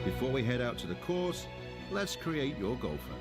Before we head out to the course, let's create your golfer.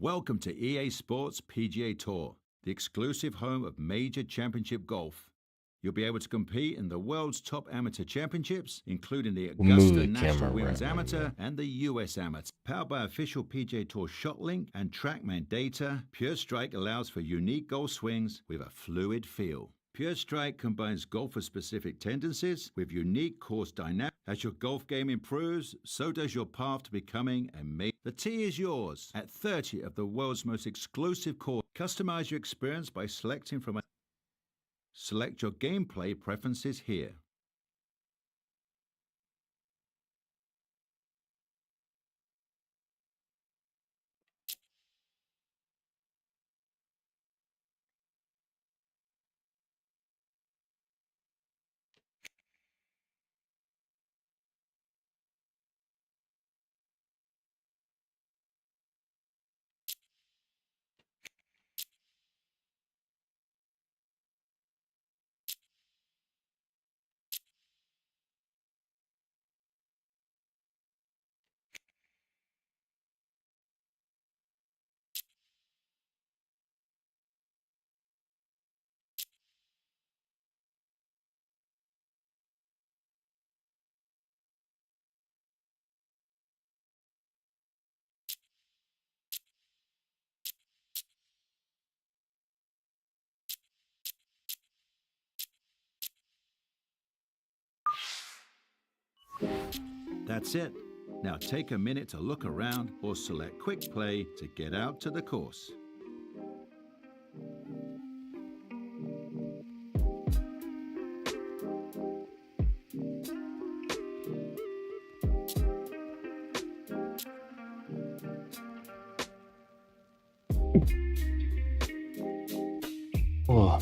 Welcome to EA Sports PGA Tour, the exclusive home of major championship golf. You'll be able to compete in the world's top amateur championships, including the Augusta National Women's Amateur and the US Amateur. Powered by official PGA Tour ShotLink and TrackMan data, Pure Strike allows for unique golf swings with a fluid feel. Pure Strike combines golfer-specific tendencies with unique course dynamics. As your golf game improves, so does your path to becoming a major. The tee is yours at 30 of the world's most exclusive courses. Customize your experience by selecting from a. Select your gameplay preferences here. That's it. Now take a minute to look around or select Quick Play to get out to the course. Oh.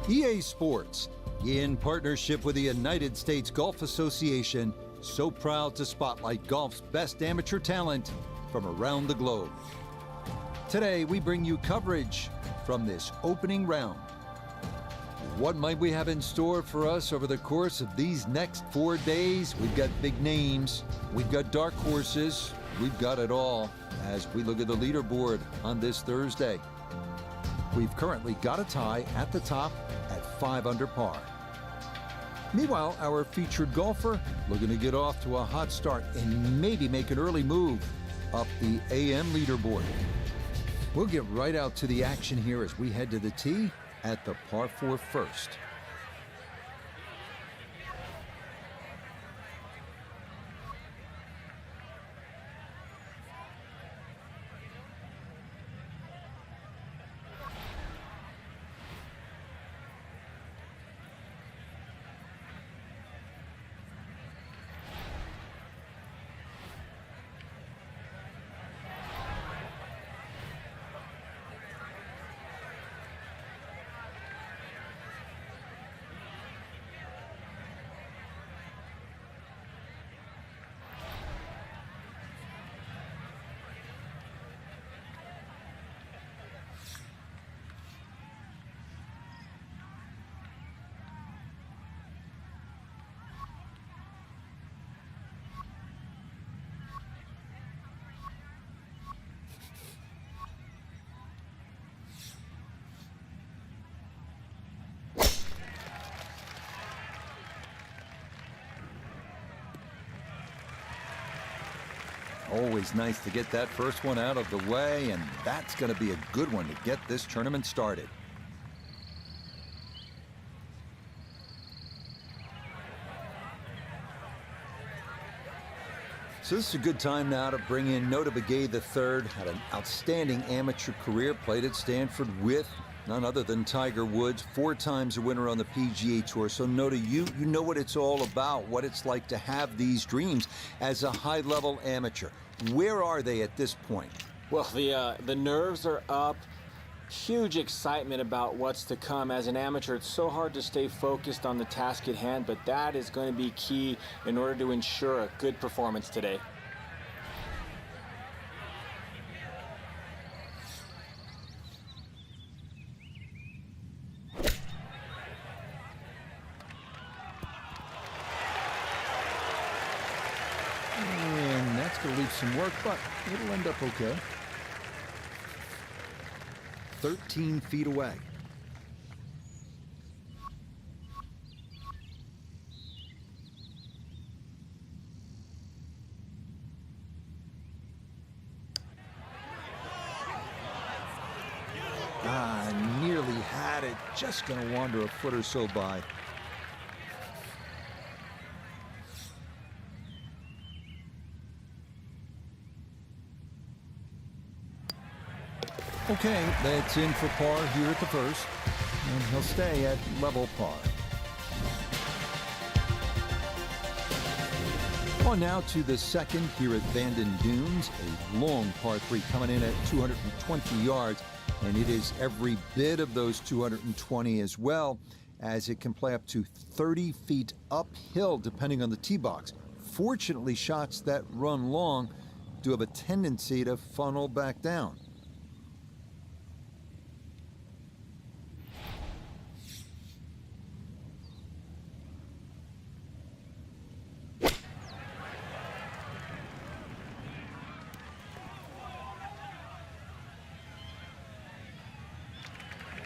EA Sports, in partnership with the United States Golf Association, so proud to spotlight golf's best amateur talent from around the globe. Today, we bring you coverage from this opening round. What might we have in store for us over the course of these next 4 days? We've got big names, we've got dark horses, we've got it all as we look at the leaderboard on this Thursday. We've currently got a tie at the top at 5 under par. Meanwhile, our featured golfer looking to get off to a hot start and maybe make an early move up the AM leaderboard. We'll get right out to the action here as we head to the tee at the par 4 first. Always nice to get that first one out of the way, and that's going to be a good one to get this tournament started. So this is a good time now to bring in Notah Begay III. Had an outstanding amateur career, played at Stanford with none other than Tiger Woods, 4 times a winner on the PGA Tour. So Notah, you know what it's all about, what it's like to have these dreams as a high-level amateur. Where are they at this point? Well, the nerves are up. Huge excitement about what's to come. As an amateur, it's so hard to stay focused on the task at hand, but that is going to be key in order to ensure a good performance today. And that's going to leave some work, but it'll end up okay. 13 feet away. Nearly had it. Just going to wander a foot or so by. Okay, that's in for par here at the first, and he'll stay at level par. On now to the second here at Bandon Dunes, a long par 3 coming in at 220 yards, and it is every bit of those 220 as well, as it can play up to 30 feet uphill depending on the tee box. Fortunately, shots that run long do have a tendency to funnel back down.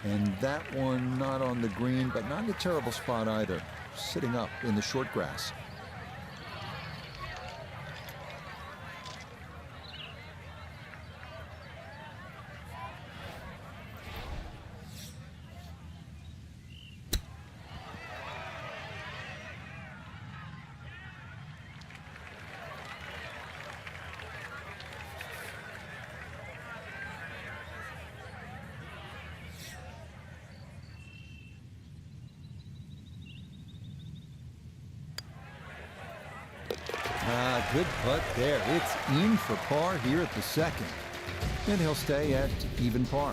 And that one not on the green, but not in a terrible spot either. Sitting up in the short grass. Good putt there. It's in for par here at the second. And he'll stay at even par.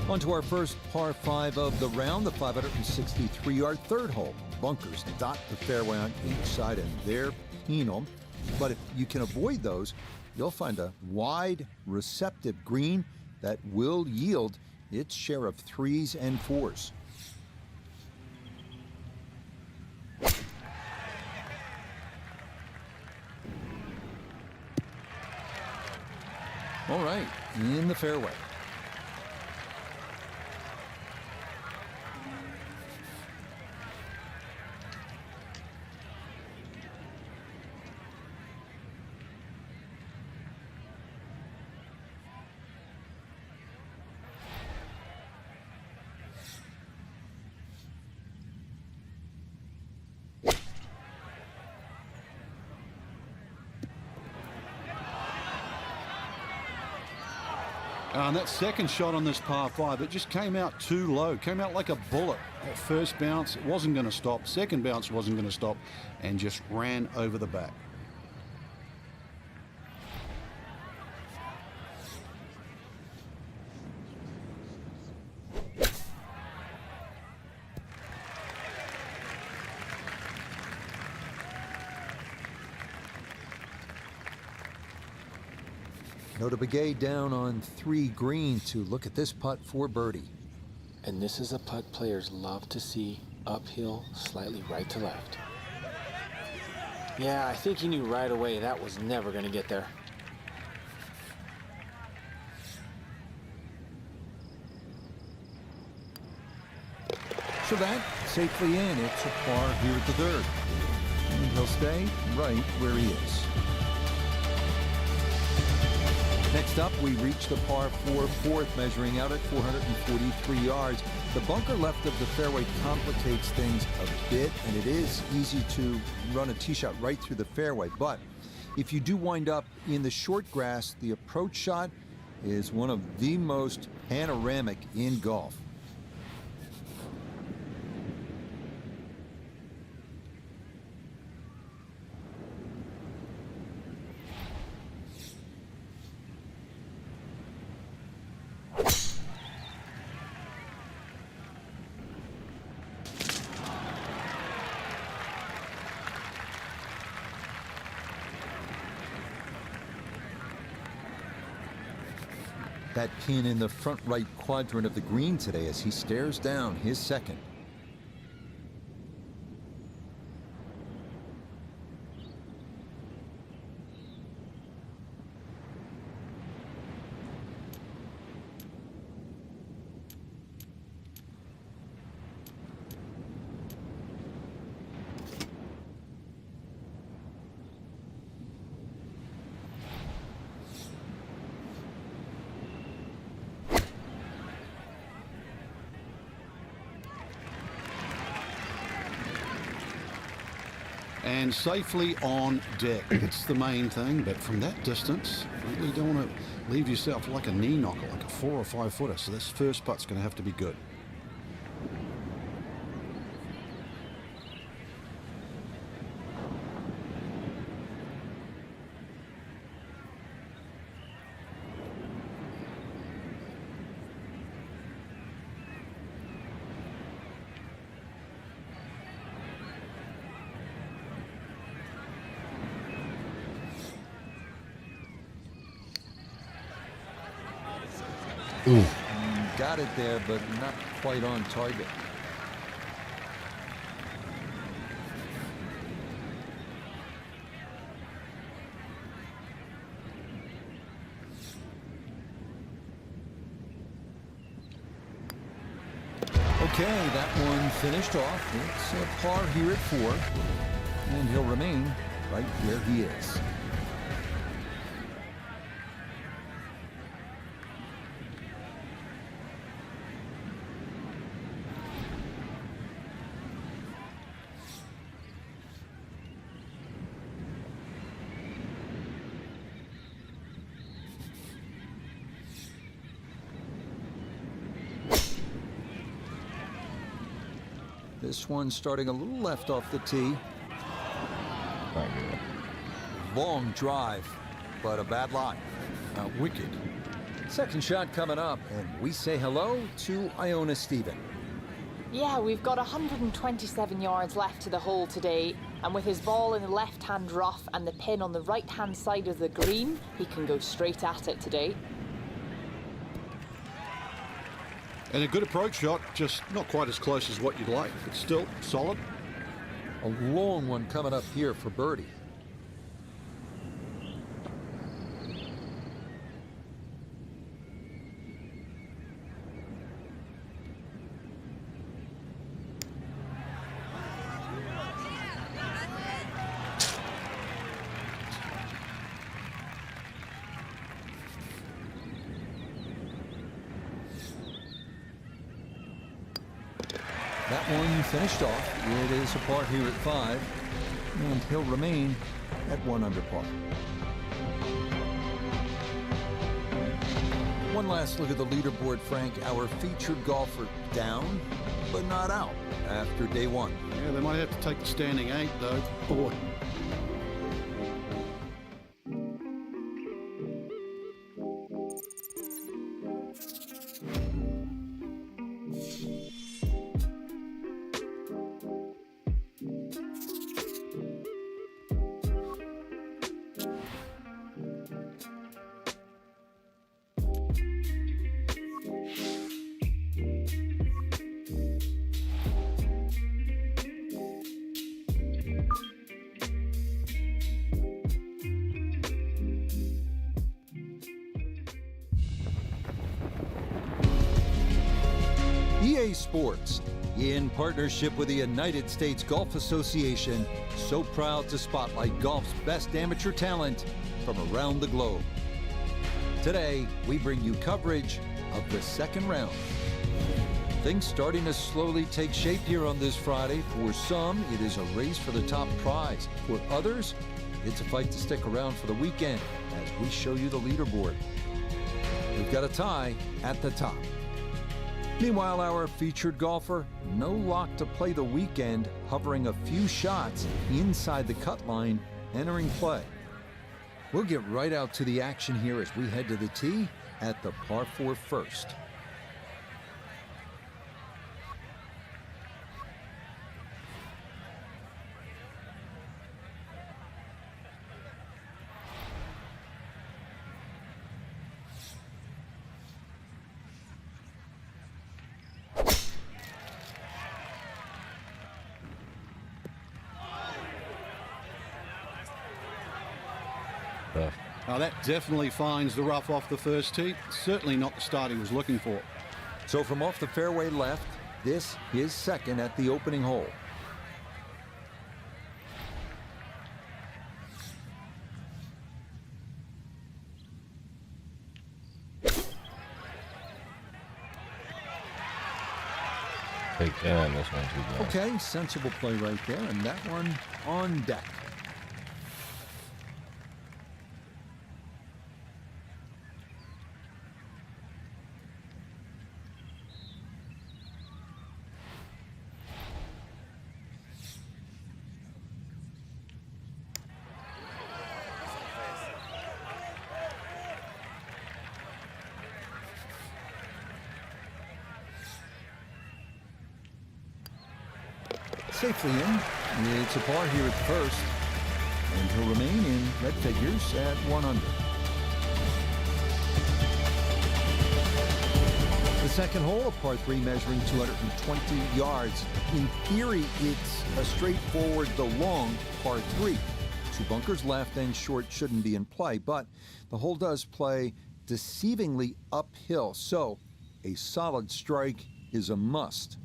On to our first par 5 of the round, the 563-yard third hole. Bunkers dot the fairway on each side, and they're penal. But if you can avoid those, you'll find a wide, receptive green that will yield its share of 3s and 4s. All right, in the fairway. And that second shot on this par 5, it just came out too low, came out like a bullet. That first bounce, it wasn't going to stop. Second bounce wasn't going to stop, and just ran over the back. Notah Begay down on 3 green to look at this putt for birdie. And this is a putt players love to see, uphill, slightly right to left. Yeah, I think he knew right away that was never going to get there. So that safely in. It's a par here at the third. And he'll stay right where he is. Next up, we reach the par 4 fourth, measuring out at 443 yards. The bunker left of the fairway complicates things a bit, and it is easy to run a tee shot right through the fairway. But if you do wind up in the short grass, the approach shot is one of the most panoramic in golf. That pin in the front right quadrant of the green today as he stares down his second. And safely on deck. It's the main thing, but from that distance, you really don't want to leave yourself like a knee knocker, like a 4 or 5 footer. So this first putt's going to have to be good. Ooh. Got it there, but not quite on target. Okay, that one finished off. It's a par here at 4, and he'll remain right where he is. This one starting a little left off the tee. Long drive, but a bad lie. Wicked. Second shot coming up, and we say hello to Iona Stephen. Yeah, we've got 127 yards left to the hole today, and with his ball in the left-hand rough and the pin on the right-hand side of the green, he can go straight at it today. And a good approach shot, just not quite as close as what you'd like, but still solid. A long one coming up here for birdie. That one finished off. It is a par here at 5, and he'll remain at 1 under par. One last look at the leaderboard, Frank. Our featured golfer down, but not out after day 1. Yeah, they might have to take the standing 8, though. Boy. EA Sports, in partnership with the United States Golf Association, so proud to spotlight golf's best amateur talent from around the globe. Today, we bring you coverage of the second round. Things starting to slowly take shape here on this Friday. For some, it is a race for the top prize. For others, it's a fight to stick around for the weekend as we show you the leaderboard. We've got a tie at the top. Meanwhile, our featured golfer, no lock to play the weekend, hovering a few shots inside the cut line, entering play. We'll get right out to the action here as we head to the tee at the par 4 first. Now that definitely finds the rough off the first tee. Certainly not the start he was looking for. So from off the fairway left, this is second at the opening hole. Damn, this one's too good. Okay, sensible play right there, and that one on deck. Safely in. It's a par here at first, and he'll remain in red figures at 1 under. The second hole, a par 3 measuring 220 yards. In theory, it's a straightforward, the long par 3. 2 bunkers left and short shouldn't be in play, but the hole does play deceivingly uphill, so a solid strike is a must.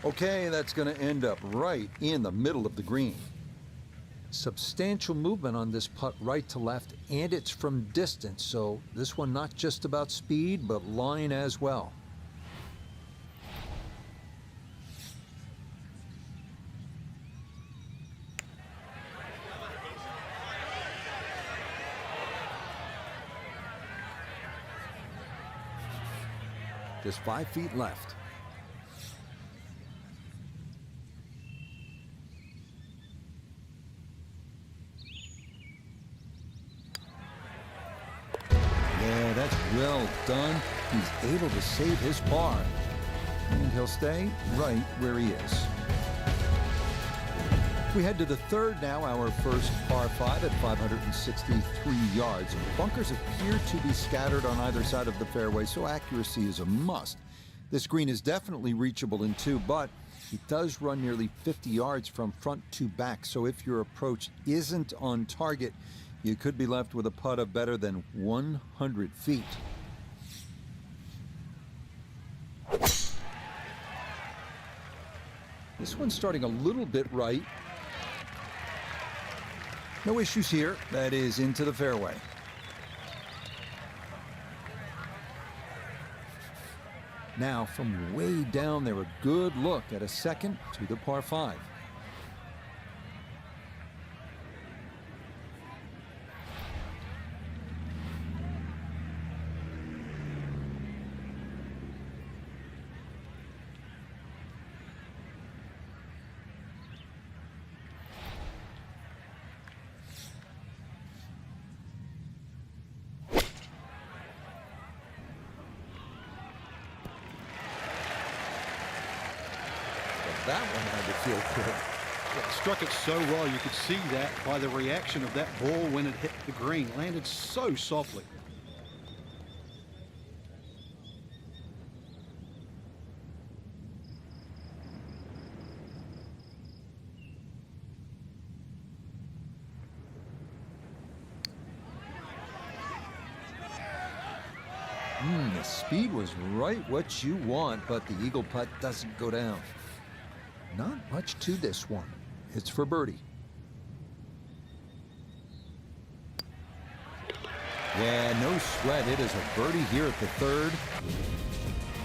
Okay, that's going to end up right in the middle of the green. Substantial movement on this putt right to left, and it's from distance, so this one not just about speed, but line as well. Just 5 feet left. Yeah, that's well done. He's able to save his par. And he'll stay right where he is. We head to the third now, our first par 5 at 563 yards. Bunkers appear to be scattered on either side of the fairway, so accuracy is a must. This green is definitely reachable in 2, but it does run nearly 50 yards from front to back, so if your approach isn't on target, you could be left with a putt of better than 100 feet. This one's starting a little bit right. No issues here. That is into the fairway. Now, from way down there, a good look at a second to the par 5. That one had to feel good. It struck it so well, you could see that by the reaction of that ball when it hit the green. Landed so softly. The speed was right what you want, but the eagle putt doesn't go down. Not much to this one. It's for birdie. Yeah, no sweat. It is a birdie here at the third.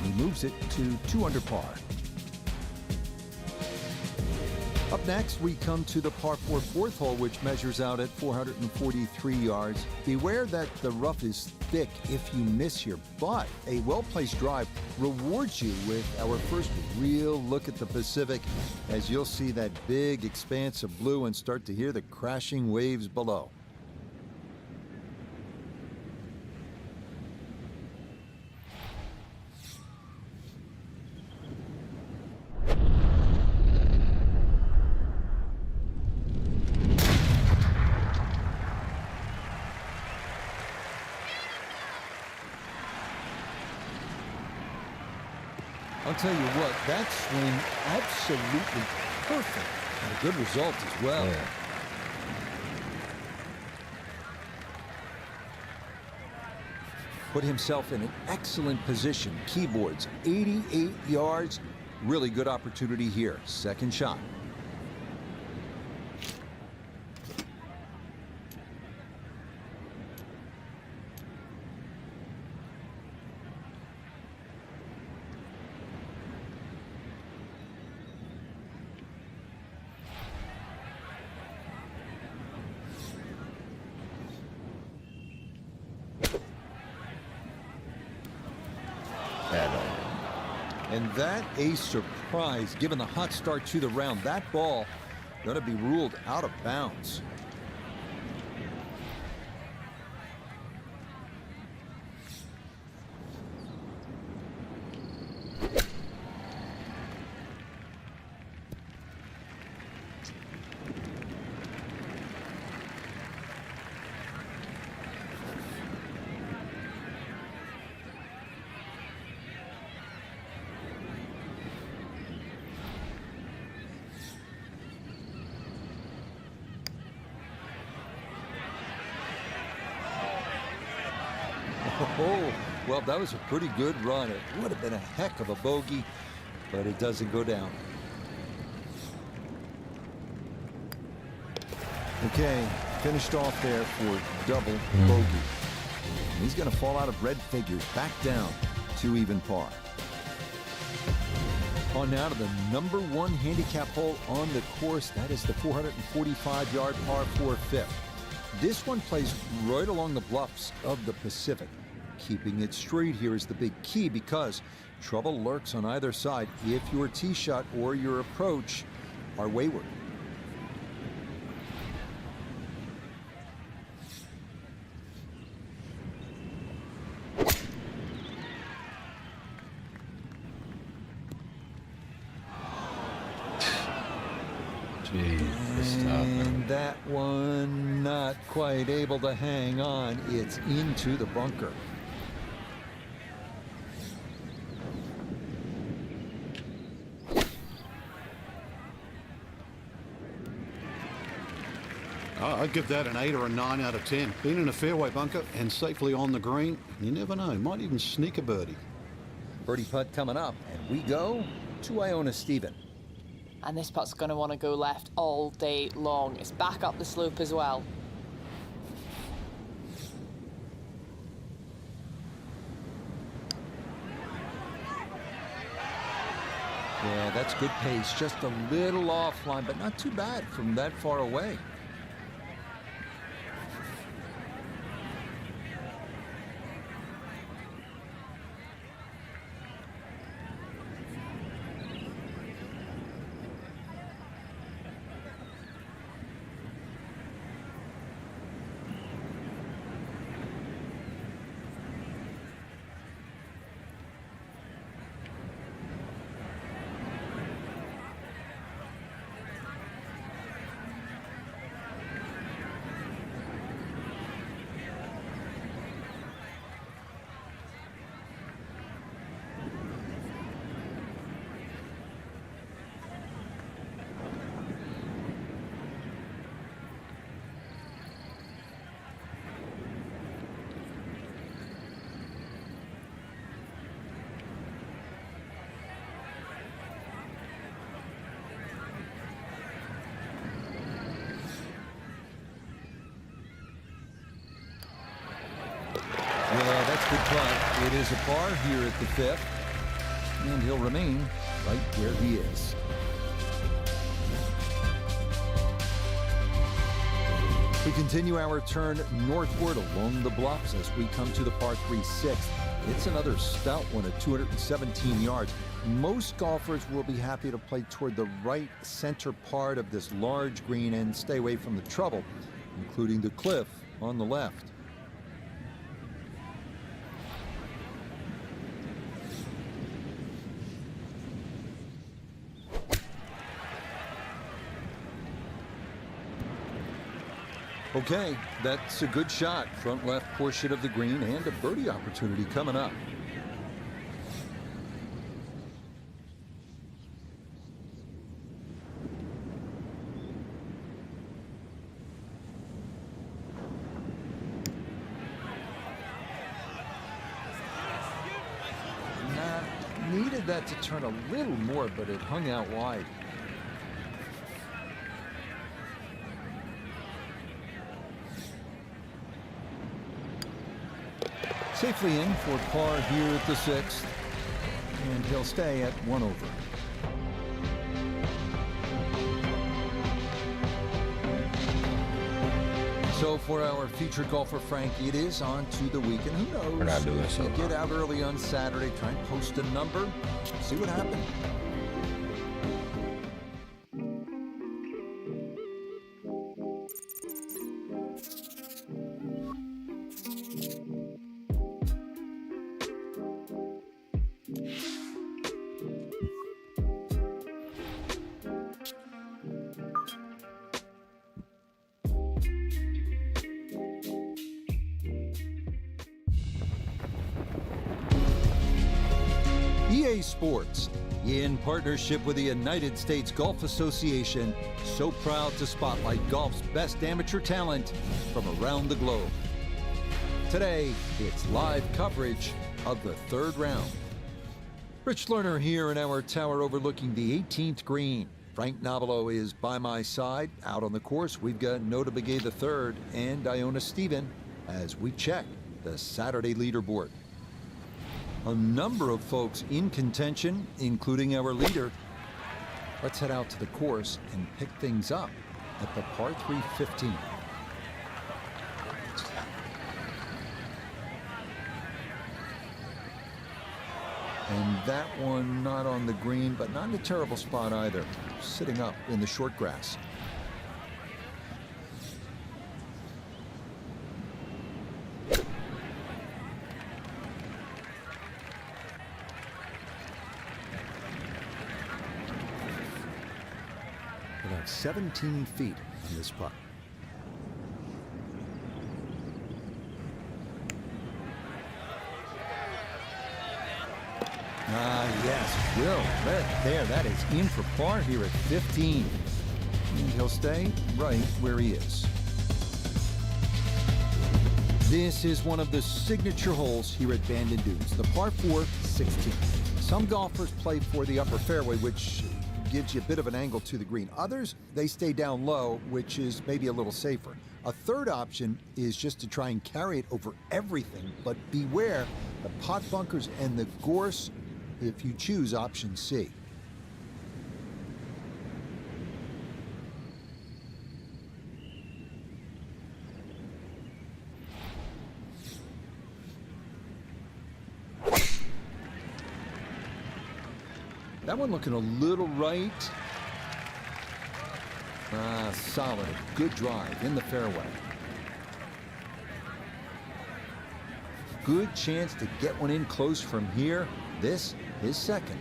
He moves it to 2 under par. Up next, we come to the par 4 fourth hole, which measures out at 443 yards. Beware that the rough is thick if you miss here, but a well-placed drive rewards you with our first real look at the Pacific, as you'll see that big expanse of blue and start to hear the crashing waves below. I'll tell you what, that swing absolutely perfect. And a good result as well. Yeah. Put himself in an excellent position. Keyboards, 88 yards. Really good opportunity here. Second shot. And that a surprise, given the hot start to the round. That ball going to be ruled out of bounds. Oh, well, that was a pretty good run. It would have been a heck of a bogey, but it doesn't go down. Okay, finished off there for double bogey. He's going to fall out of red figures, back down to even par. On now to the number 1 handicap hole on the course. That is the 445-yard par 4 fifth. This one plays right along the bluffs of the Pacific. keeping it straight here is the big key because trouble lurks on either side if your tee shot or your approach are wayward. And that one not quite able to hang on. It's into the bunker. I'd give that an 8 or a 9 out of 10. Being in a fairway bunker and safely on the green, you never know. Might even sneak a birdie. Birdie putt coming up, and we go to Iona Stephen. And this putt's going to want to go left all day long. It's back up the slope as well. Yeah, that's good pace. Just a little offline, but not too bad from that far away. Yeah, that's good putt. It is a par here at the 5th, and he'll remain right where he is. We continue our turn northward along the bluffs as we come to the par 3 6th. It's another stout one at 217 yards. Most golfers will be happy to play toward the right center part of this large green and stay away from the trouble, including the cliff on the left. Okay, that's a good shot. Front left portion of the green and a birdie opportunity coming up. Needed that to turn a little more, but it hung out wide. Safely in for par here at the 6th, and he'll stay at 1 over. So for our featured golfer, Frank, it is on to the weekend. Who knows? We're not doing so you get out early on Saturday, try and post a number, see what happens. EA Sports, in partnership with the United States Golf Association, so proud to spotlight golf's best amateur talent from around the globe. Today, it's live coverage of the 3rd round. Rich Lerner here in our tower overlooking the 18th green. Frank Nobilo is by my side. Out on the course, we've got Notah Begay III and Iona Stephen as we check the Saturday leaderboard. A number of folks in contention, including our leader. Let's head out to the course and pick things up at the par 3 15. And that one not on the green, but not in a terrible spot either. Sitting up in the short grass. About 17 feet on this putt. Yes, Will. Right there. That is in for par here at 15. And he'll stay right where he is. This is one of the signature holes here at Bandon Dunes, the par 4 16. Some golfers play for the upper fairway, which gives you a bit of an angle to the green. Others, they stay down low, which is maybe a little safer. A third option is just to try and carry it over everything, but beware the pot bunkers and the gorse if you choose option C. That one looking a little right. Solid. Good drive in the fairway. Good chance to get one in close from here. This is second.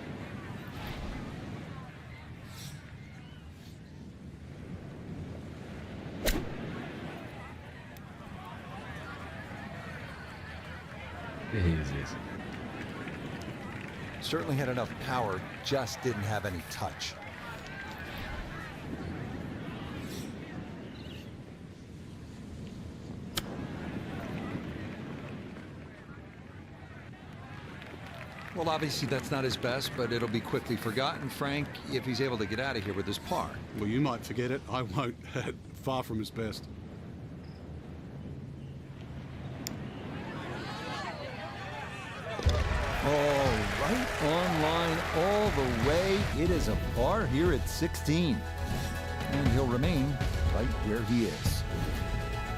Jesus. Certainly had enough power, just didn't have any touch. Well, obviously that's not his best, but it'll be quickly forgotten, Frank, if he's able to get out of here with his par. Well, you might forget it. I won't. Far from his best. Oh, right on line all the way. It is a par here at 16. And he'll remain right where he is.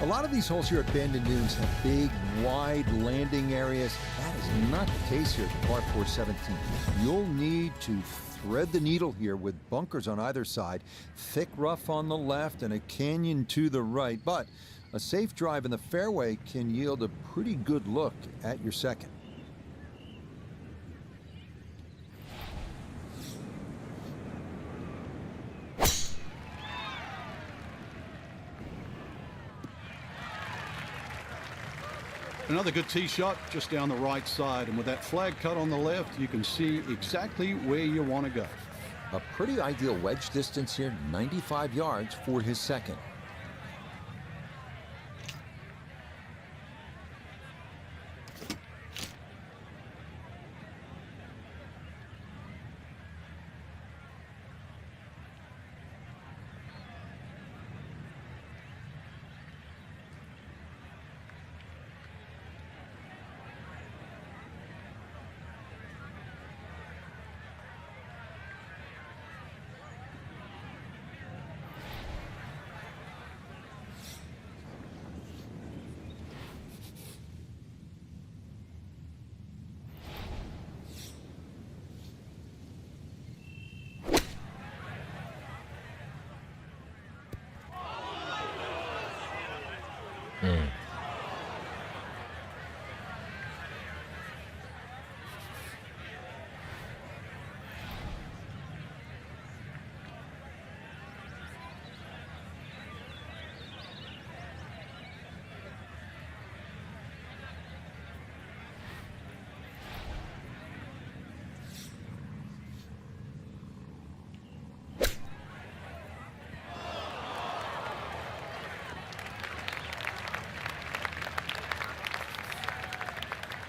A lot of these holes here at Bandon Dunes have big, wide landing areas. That is not the case here at par 4 17. You'll need to thread the needle here with bunkers on either side, thick rough on the left, and a canyon to the right. But a safe drive in the fairway can yield a pretty good look at your second. Another good tee shot just down the right side, and with that flag cut on the left, you can see exactly where you want to go. A pretty ideal wedge distance here, 95 yards for his second.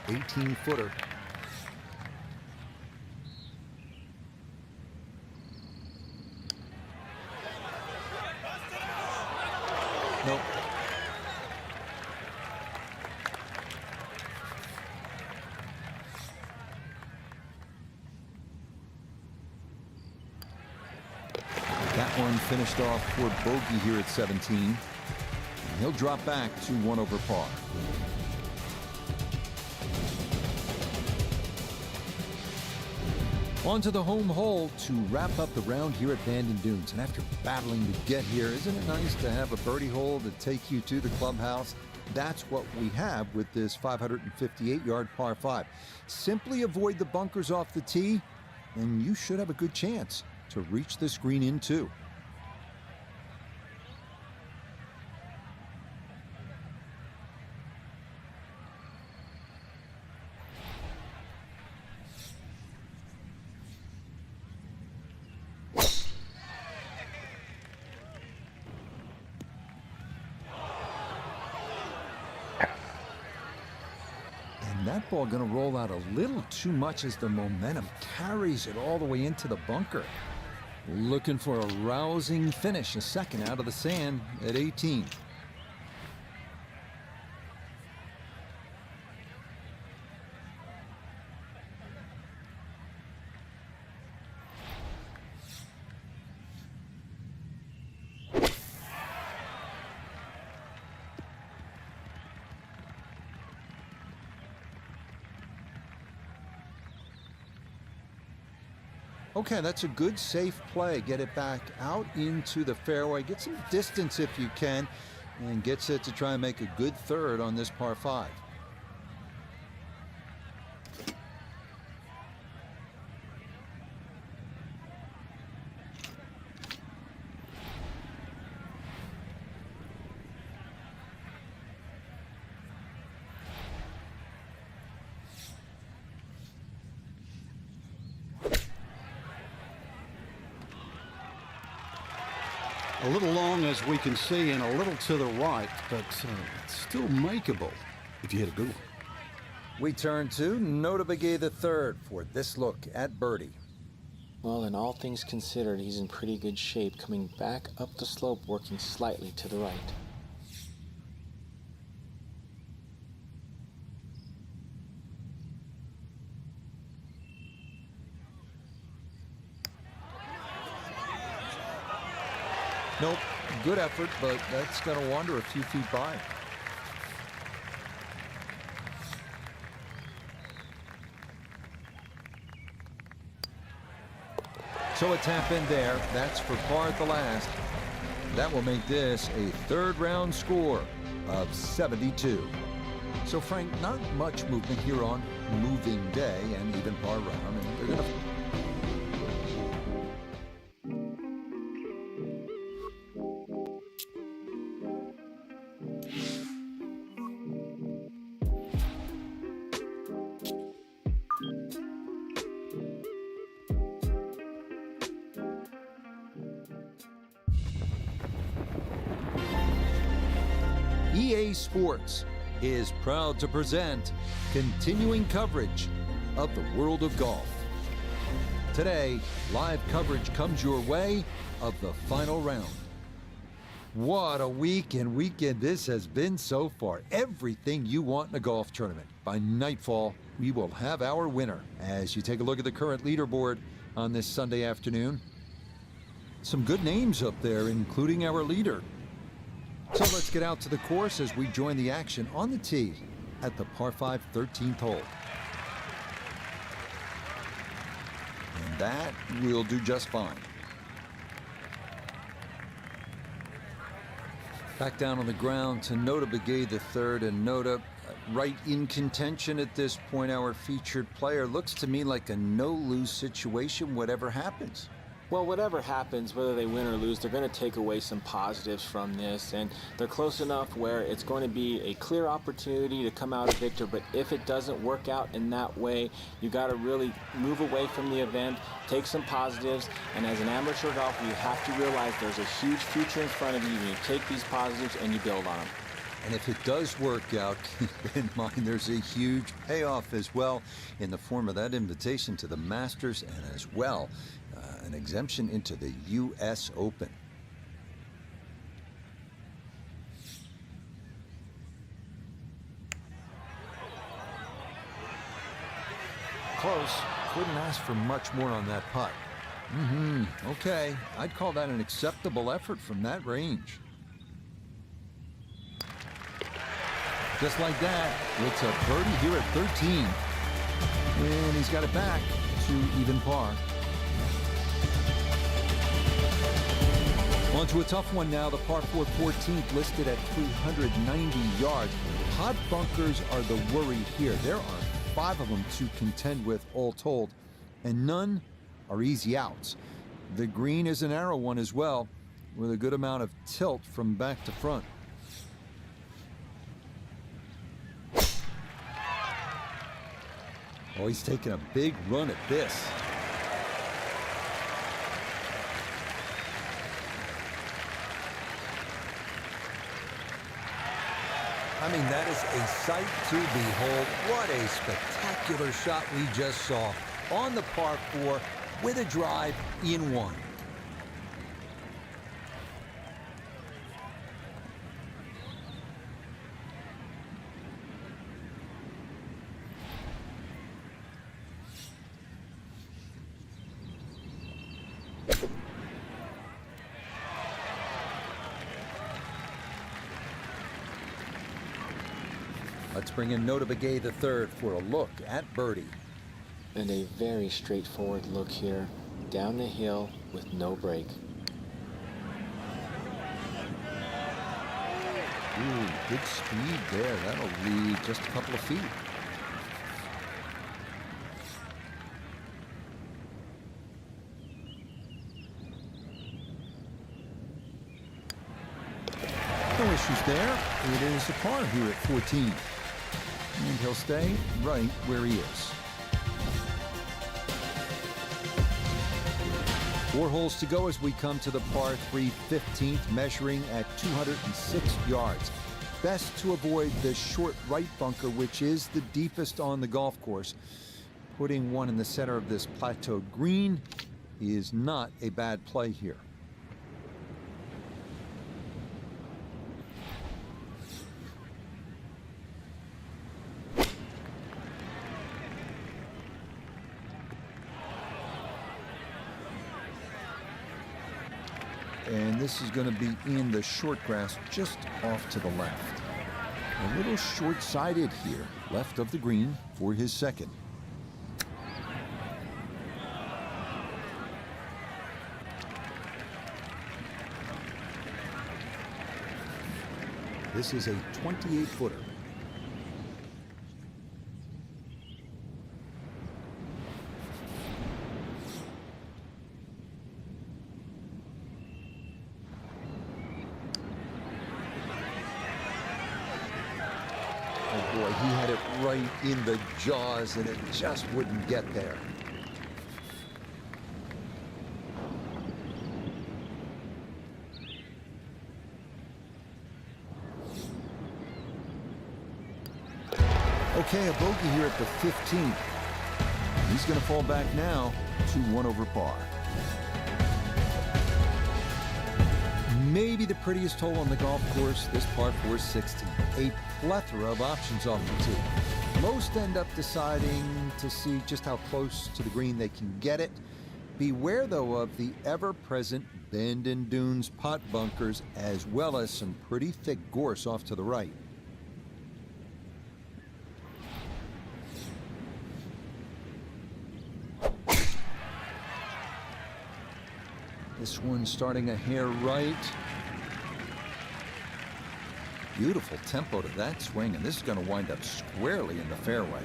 $18-footer. Nope. That one finished off for bogey here at 17. And he'll drop back to 1 over par. On to the home hole to wrap up the round here at Bandon Dunes. And after battling to get here, isn't it nice to have a birdie hole to take you to the clubhouse? That's what we have with this 558-yard par 5. Simply avoid the bunkers off the tee, and you should have a good chance to reach this green in two. That ball going to roll out a little too much as the momentum carries it all the way into the bunker. Looking for a rousing finish, a second out of the sand at 18. Okay, that's a good, safe play. Get it back out into the fairway. Get some distance if you can, and gets it to try and make a good third on this par 5. A little long, as we can see, and a little to the right, but it's still makeable if you hit a good one. We turn to Notah Begay III for this look at birdie. Well, in all things considered, he's in pretty good shape, coming back up the slope, working slightly to the right. Nope, good effort, but that's going to wander a few feet by. So a tap in there. That's for par at the last. That will make this a third round score of 72. So Frank, not much movement here on moving day and even par run. I mean, they're going to... EA Sports is proud to present continuing coverage of the world of golf. Today, live coverage comes your way of the final round. What a week and weekend this has been so far. Everything you want in a golf tournament. By nightfall, we will have our winner. As you take a look at the current leaderboard on this Sunday afternoon, some good names up there, including our leader. So let's get out to the course as we join the action on the tee at the par 5 13th hole. And that will do just fine. Back down on the ground to Notah Begay III, and Notah right in contention at this point. Our featured player looks to me like a no-lose situation, whatever happens. Well, whatever happens, whether they win or lose, they're going to take away some positives from this, and they're close enough where it's going to be a clear opportunity to come out a victor. But if it doesn't work out in that way, you got to really move away from the event, take some positives, and as an amateur golfer, you have to realize there's a huge future in front of you. You take these positives and you build on them. And if it does work out, keep in mind there's a huge payoff as well in the form of that invitation to the Masters, and as well an exemption into the U.S. Open. Close. Couldn't ask for much more on that putt. Okay. I'd call that an acceptable effort from that range. Just like that, it's a birdie here at 13. And he's got it back. to even par. On to a tough one now, the par 4 14th listed at 390 yards. Pot bunkers are the worry here. There are 5 of them to contend with all told, and none are easy outs. The green is a narrow one as well, with a good amount of tilt from back to front. Oh, he's taking a big run at this. I mean, that is a sight to behold. What a spectacular shot we just saw on the par 4 with a drive in one. Let's bring in Notah Begay III for a look at birdie. And a very straightforward look here, down the hill with no break. Ooh, good speed there. That'll lead just a couple of feet. No issues there. It is a par here at 14. And he'll stay right where he is. 4 holes to go as we come to the par 3 15th, measuring at 206 yards. Best to avoid the short right bunker, which is the deepest on the golf course. Putting one in the center of this plateau green is not a bad play here. And this is going to be in the short grass just off to the left. A little short-sided here, left of the green for his second. This is a 28-footer. Oh boy, he had it right in the jaws and it just wouldn't get there. Okay, a bogey here at the 15th. He's going to fall back now to 1 over par. Maybe the prettiest hole on the golf course, this par 4 16. A plethora of options off the tee. Most end up deciding to see just how close to the green they can get it. Beware, though, of the ever-present bend and dunes pot bunkers, as well as some pretty thick gorse off to the right. This one starting a hair right. Beautiful tempo to that swing, and this is going to wind up squarely in the fairway.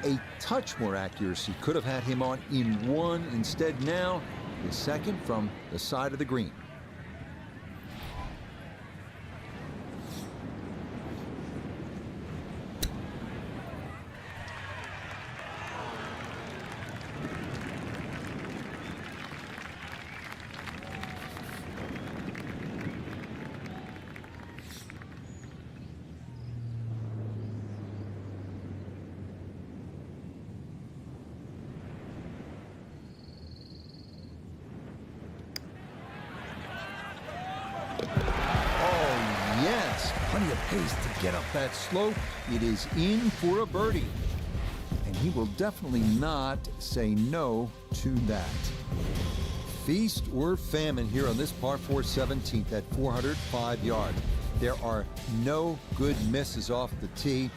A touch more accuracy could have had him on in one. Instead now, his second from the side of the green. Plenty of pace to get up that slope. It is in for a birdie. And he will definitely not say no to that. Feast or famine here on this par 4 17th at 405 yards. There are no good misses off the tee.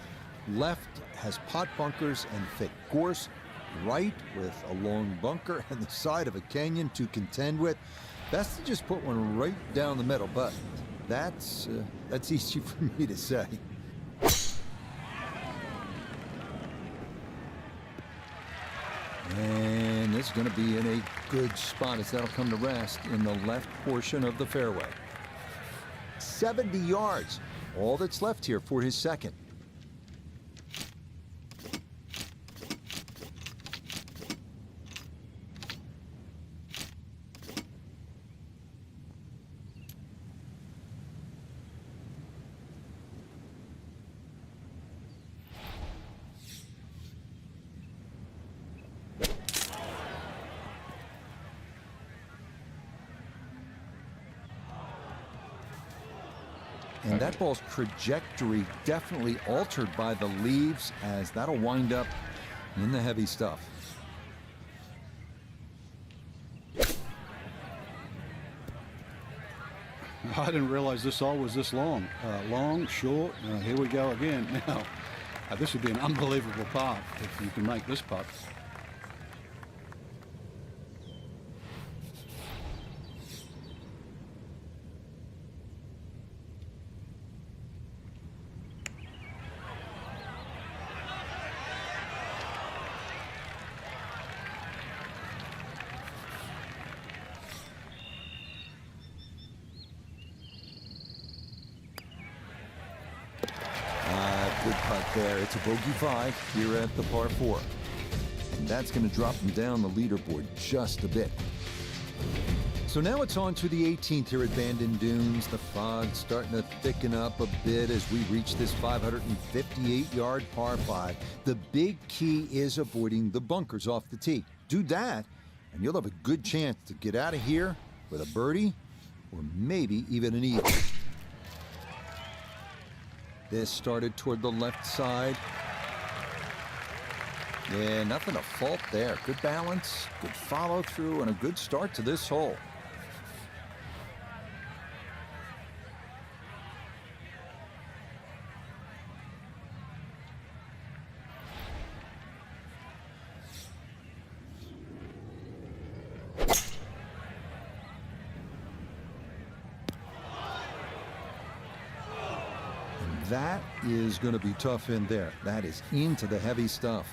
Left has pot bunkers and thick gorse. Right with a long bunker and the side of a canyon to contend with. Best to just put one right down the middle, but that's easy for me to say. And this is going to be in a good spot as that'll come to rest in the left portion of the fairway. 70 yards, all that's left here for his second. And that ball's trajectory definitely altered by the leaves, as that'll wind up in the heavy stuff. I didn't realize this hole was this long. Long, short, here we go again. Now, this would be an unbelievable putt if you can make this putt. Good putt there. It's a bogey 5 here at the par 4. And that's going to drop him down the leaderboard just a bit. So now it's on to the 18th here at Bandon Dunes. The fog's starting to thicken up a bit as we reach this 558-yard par 5. The big key is avoiding the bunkers off the tee. Do that, and you'll have a good chance to get out of here with a birdie or maybe even an eagle. This started toward the left side. Yeah, nothing to fault there. Good balance, good follow through, and a good start to this hole. That is going to be tough in there. That is into the heavy stuff.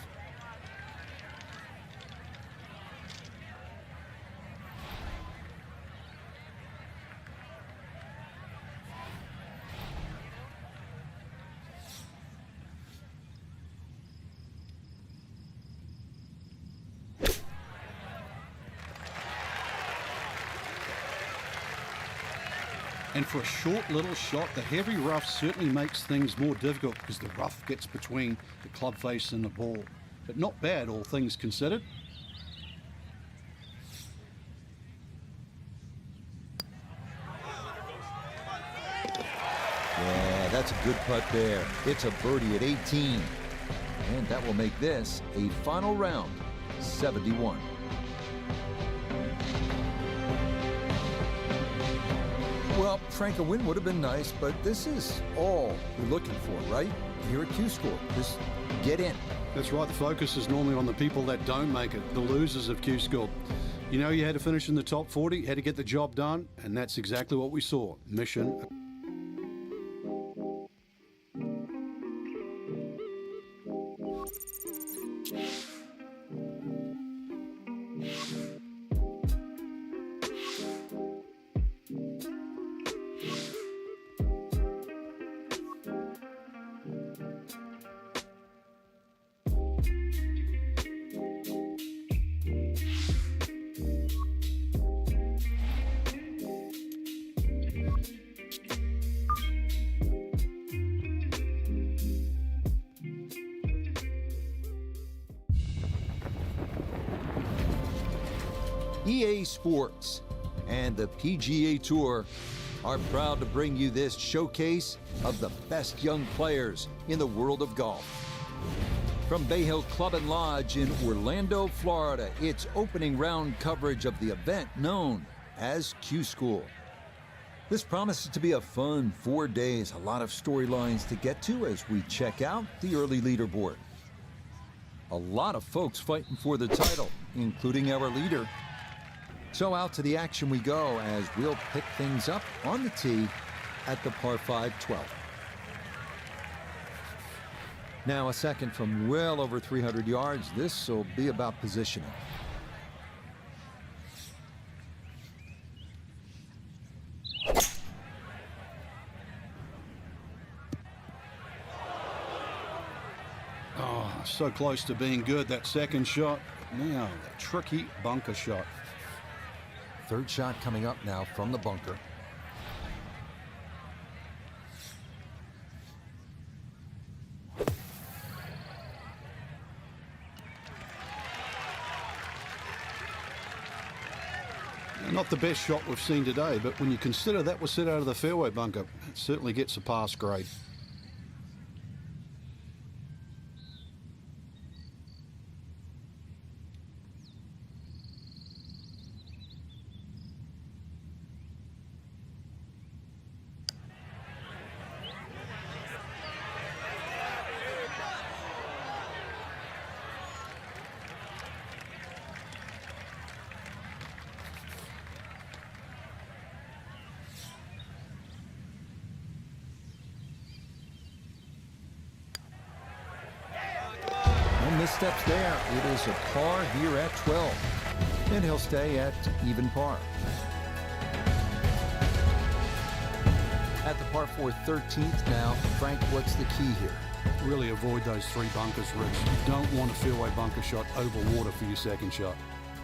And for a short little shot, the heavy rough certainly makes things more difficult because the rough gets between the club face and the ball. But not bad, all things considered. Yeah, that's a good putt there. It's a birdie at 18. And that will make this a final round, 71. Well, Frank, a win would have been nice, but this is all we're looking for, right? Here at Q School, just get in. That's right, the focus is normally on the people that don't make it, the losers of Q School. You know, you had to finish in the top 40, had to get the job done, and that's exactly what we saw. Mission. EA Sports and the PGA Tour are proud to bring you this showcase of the best young players in the world of golf. From Bay Hill Club and Lodge in Orlando, Florida, it's opening round coverage of the event known as Q School. This promises to be a fun 4 days. A lot of storylines to get to as we check out the early leaderboard. A lot of folks fighting for the title, including our leader. So out to the action we go as we'll pick things up on the tee at the par 5 12. Now a second from well over 300 yards. This will be about positioning. Oh, so close to being good, that second shot. Now, that tricky bunker shot. Third shot coming up now from the bunker. Not the best shot we've seen today, but when you consider that was set out of the fairway bunker, it certainly gets a pass grade. No missteps there. It is a par here at 12. And he'll stay at even par. At the par 4 13th now, Frank, what's the key here? Really avoid those three bunkers, Rich. You don't want a fairway bunker shot over water for your second shot.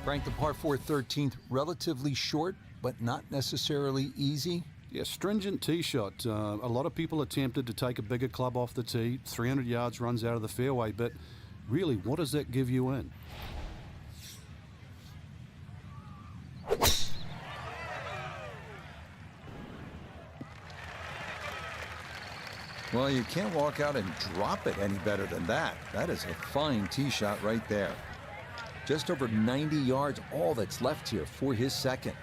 Frank, the par 4 13th, relatively short, but not necessarily easy. Yeah, stringent tee shot. A lot of people are tempted to take a bigger club off the tee. 300 yards runs out of the fairway, but really, what does that give you in? Well, you can't walk out and drop it any better than that. That is a fine tee shot right there. Just over 90 yards, all that's left here for his second.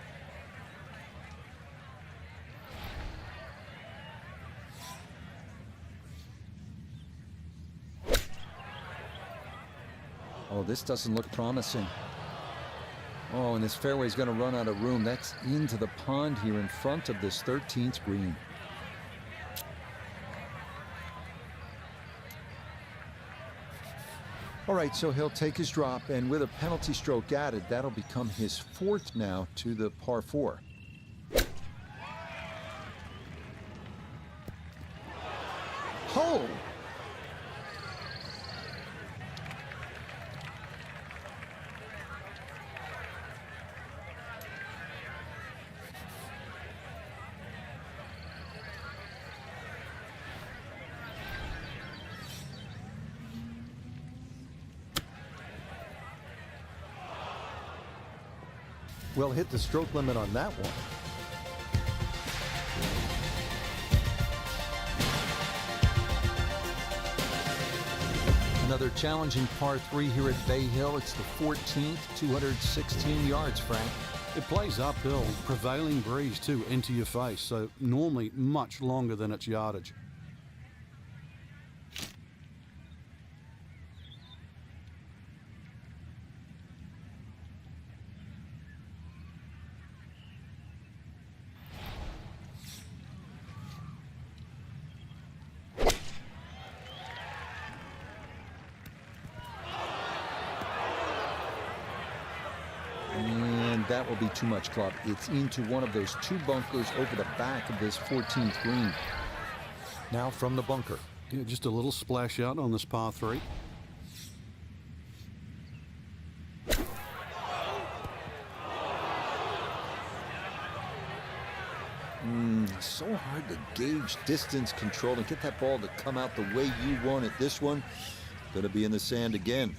Oh, this doesn't look promising. Oh, and this fairway is going to run out of room. That's into the pond here in front of this 13th green. All right, so he'll take his drop, and with a penalty stroke added, that'll become his fourth now to the par 4. Oh! Well, hit the stroke limit on that one. Another challenging par 3 here at Bay Hill. It's the 14th, 216 yards, Frank. It plays uphill, prevailing breeze too, into your face, so normally much longer than its yardage. That will be too much club. It's into one of those two bunkers over the back of this 14th green. Now from the bunker. Yeah, just a little splash out on this par 3. So hard to gauge distance control and get that ball to come out the way you want it. This one going to be in the sand again.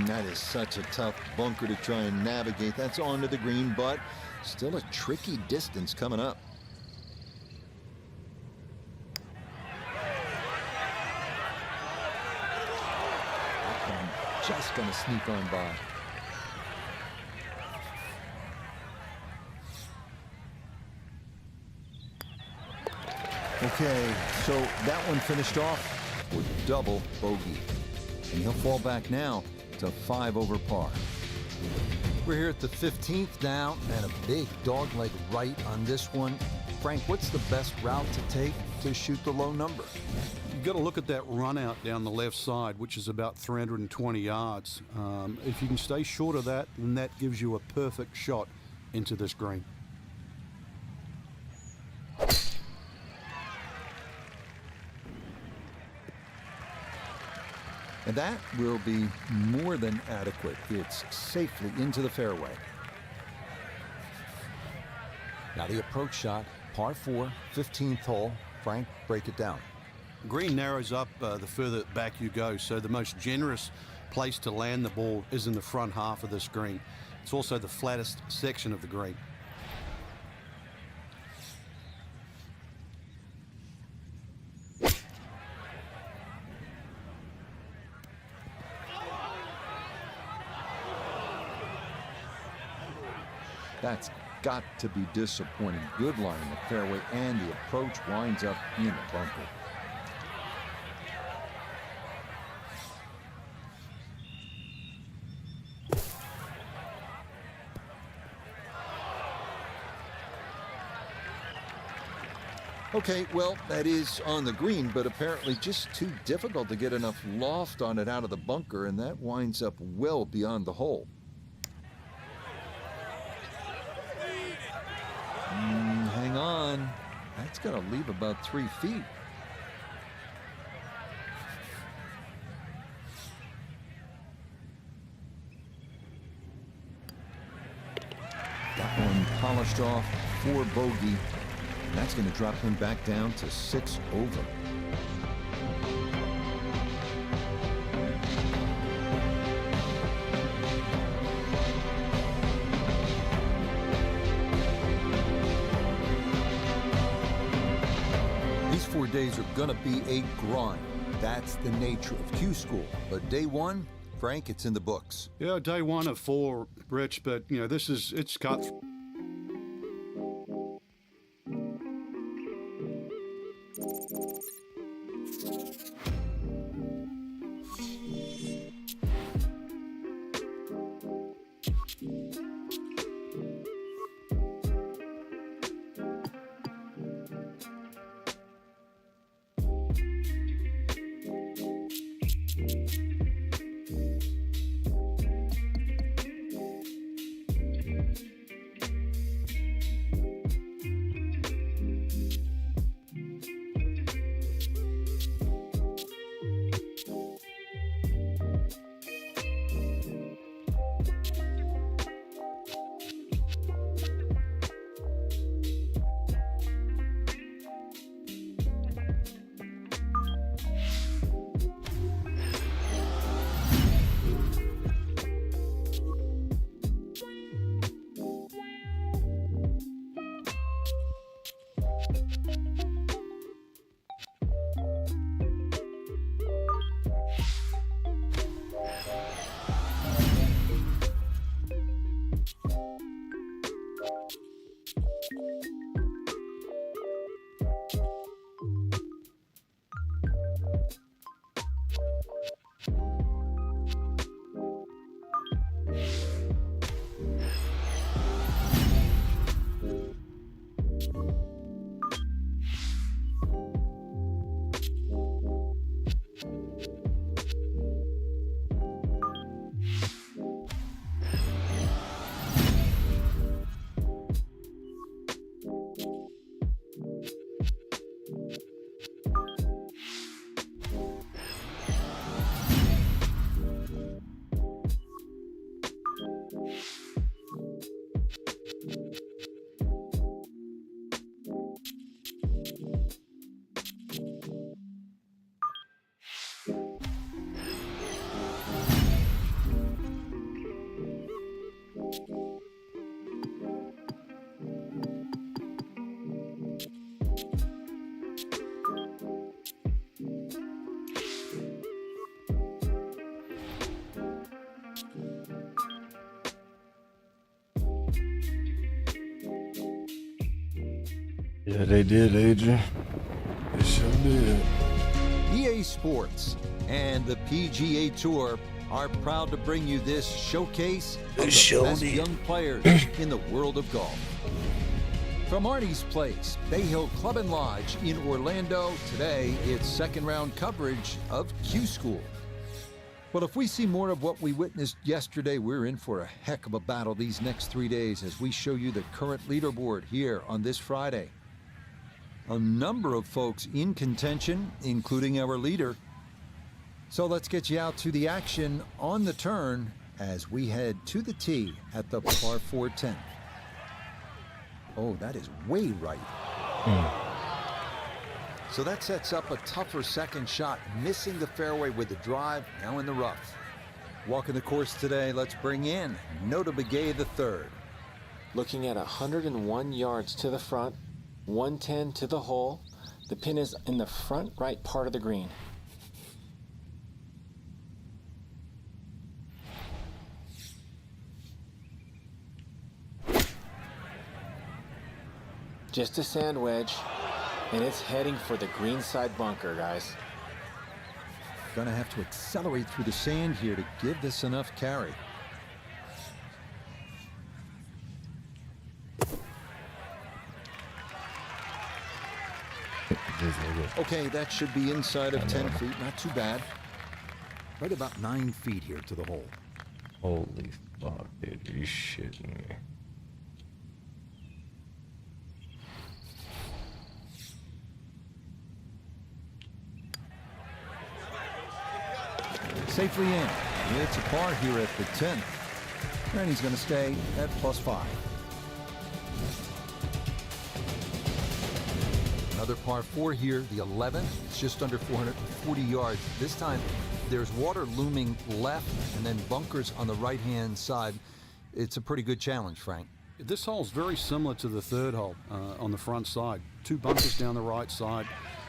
That is such a tough bunker to try and navigate. That's onto the green, but still a tricky distance coming up. just going to sneak on by. Okay, so that one finished off with double bogey. And he'll fall back now to 5 over par. We're here at the 15th now, and a big dogleg right on this one. Frank, what's the best route to take to shoot the low number? You've got to look at that run out down the left side, which is about 320 yards. If you can stay short of that, then that gives you a perfect shot into this green. And that will be more than adequate. It's safely into the fairway. Now the approach shot, par 4, 15th hole. Frank, break it down. Green narrows up the further back you go, so the most generous place to land the ball is in the front half of this green. It's also the flattest section of the green. That's got to be disappointing. Good line in the fairway, and the approach winds up in the bunker. Okay, well, that is on the green, but apparently just too difficult to get enough loft on it out of the bunker, and that winds up well beyond the hole. Hang on. That's going to leave about 3 feet. That one polished off for bogey. That's going to drop him back down to 6 over. These 4 days are going to be a grind. That's the nature of Q School. But day 1, Frank, it's in the books. Yeah, day 1 of 4, Rich, but, you know, it's cut. Yeah, they did, Adrian. They sure did. EA Sports and the PGA Tour are proud to bring you this showcase of the best young players in the world of golf. From Arnie's Place, Bay Hill Club and Lodge in Orlando, today it's second round coverage of Q School. Well, if we see more of what we witnessed yesterday, we're in for a heck of a battle these next 3 days as we show you the current leaderboard here on this Friday. A number of folks in contention, including our leader. So let's get you out to the action on the turn as we head to the tee at the par 4 10th. Oh, that is way right. So that sets up a tougher second shot, missing the fairway with the drive, now in the rough. Walking the course today, let's bring in Notah Begay III. Looking at 101 yards to the front, 110 to the hole. The pin is in the front right part of the green. Just a sand wedge, and it's heading for the green side bunker, guys. Gonna have to accelerate through the sand here to give this enough carry. Okay, that should be inside of 10 feet, not too bad. Right about 9 feet here to the hole. Holy fuck, dude, are you shitting me? Safely in. It's a par here at the 10th. And he's going to stay at +5. Another par 4 here, the 11th. It's just under 440 yards. This time, there's water looming left and then bunkers on the right-hand side. It's a pretty good challenge, Frank. This hole's very similar to the third hole on the front side. 2 bunkers down the right side.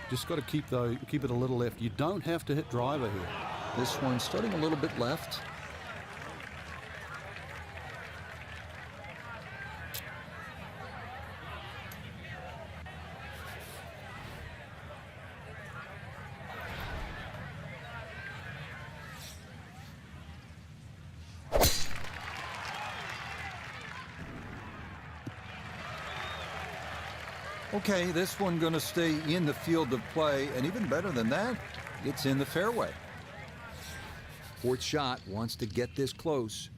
Just got to keep it a little left. You don't have to hit driver here. This one starting a little bit left. Okay, this one going to stay in the field of play, and even better than that, it's in the fairway. Fourth shot wants to get this close.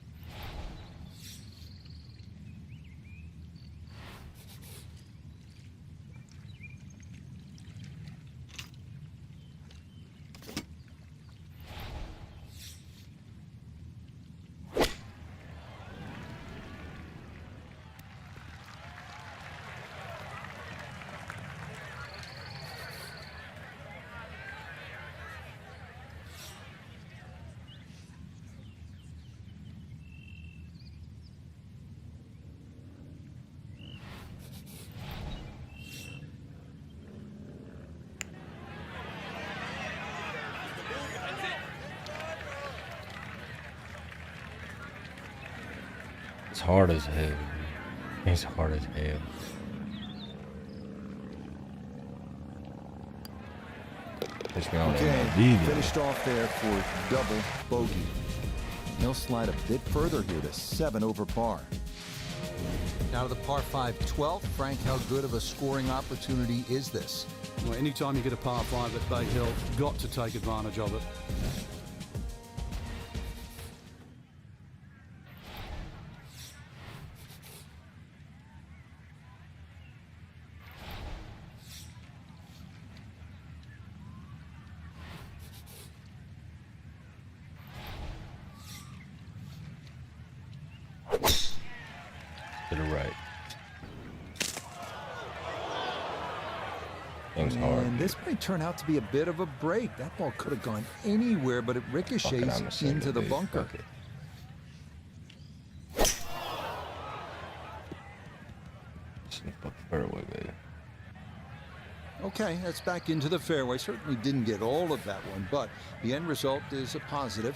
It's hard as hell. It's hard as hell. Okay, finished off there for double bogey. He'll slide a bit further here to 7 over par. Now to the par 5 12th. Frank, how good of a scoring opportunity is this? Well, anytime you get a par 5 at Bay Hill, got to take advantage of it. To the right. Thing's hard. And this might turn out to be a bit of a break. That ball could have gone anywhere, but it ricochets into the bunker. Fairway, baby. Okay, that's back into the fairway. Certainly didn't get all of that one, but the end result is a positive.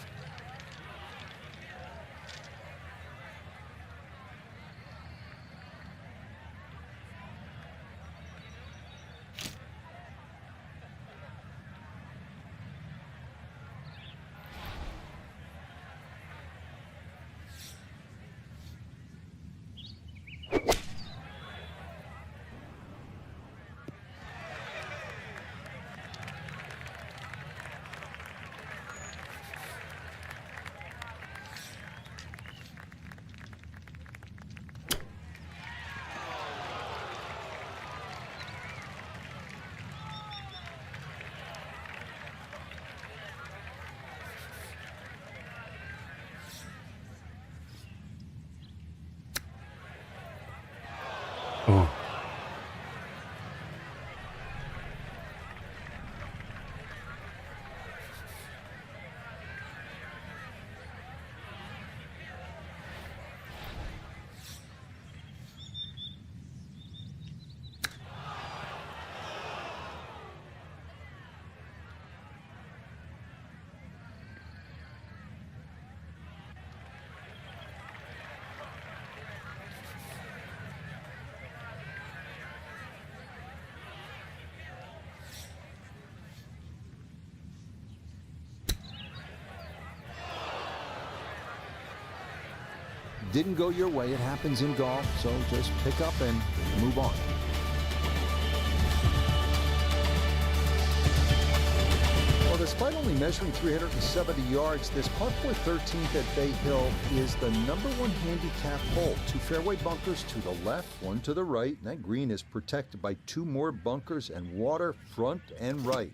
Oh. Didn't go your way. It happens in golf, so just pick up and move on. Well, despite only measuring 370 yards, this par 4 13th at Bay Hill is the #1 handicap hole. 2 fairway bunkers to the left, 1 to the right. And that green is protected by 2 more bunkers and water front and right.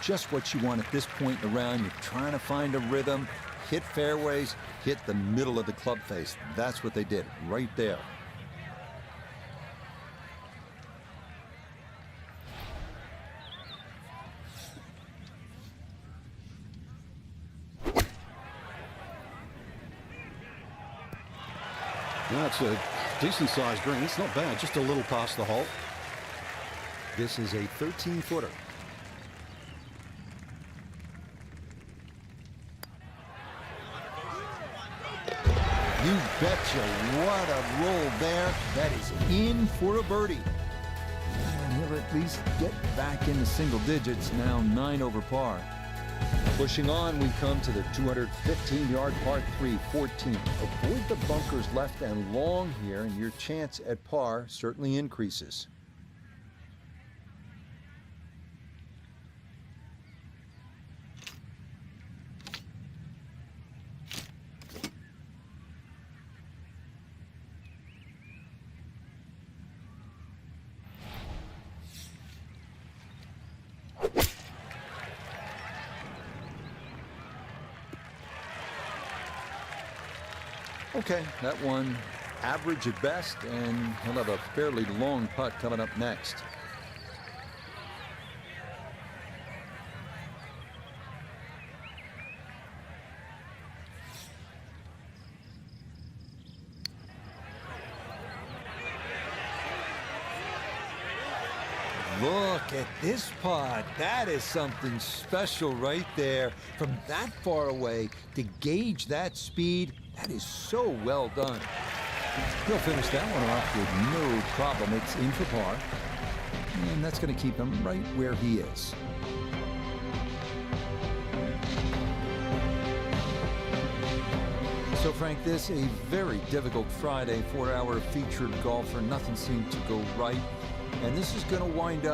Just what you want at this point in the round. You're trying to find a rhythm, hit fairways, hit the middle of the club face. That's what they did right there. That's a decent-sized green. It's not bad, just a little past the hole. This is a 13-footer. You betcha, what a roll there. That is in for a birdie. And he'll at least get back into single digits, now 9 over par. Pushing on, we come to the 215-yard par 3 14. Avoid the bunkers left and long here, and your chance at par certainly increases. Okay, that one average at best, and he'll have a fairly long putt coming up next. Look at this putt. That is something special right there. From that far away to gauge that speed, that is so well done. He'll finish that one off with no problem. It's in for par. And that's going to keep him right where he is. So, Frank, this a very difficult Friday for our featured golfer. Nothing seemed to go right. And this is going to wind up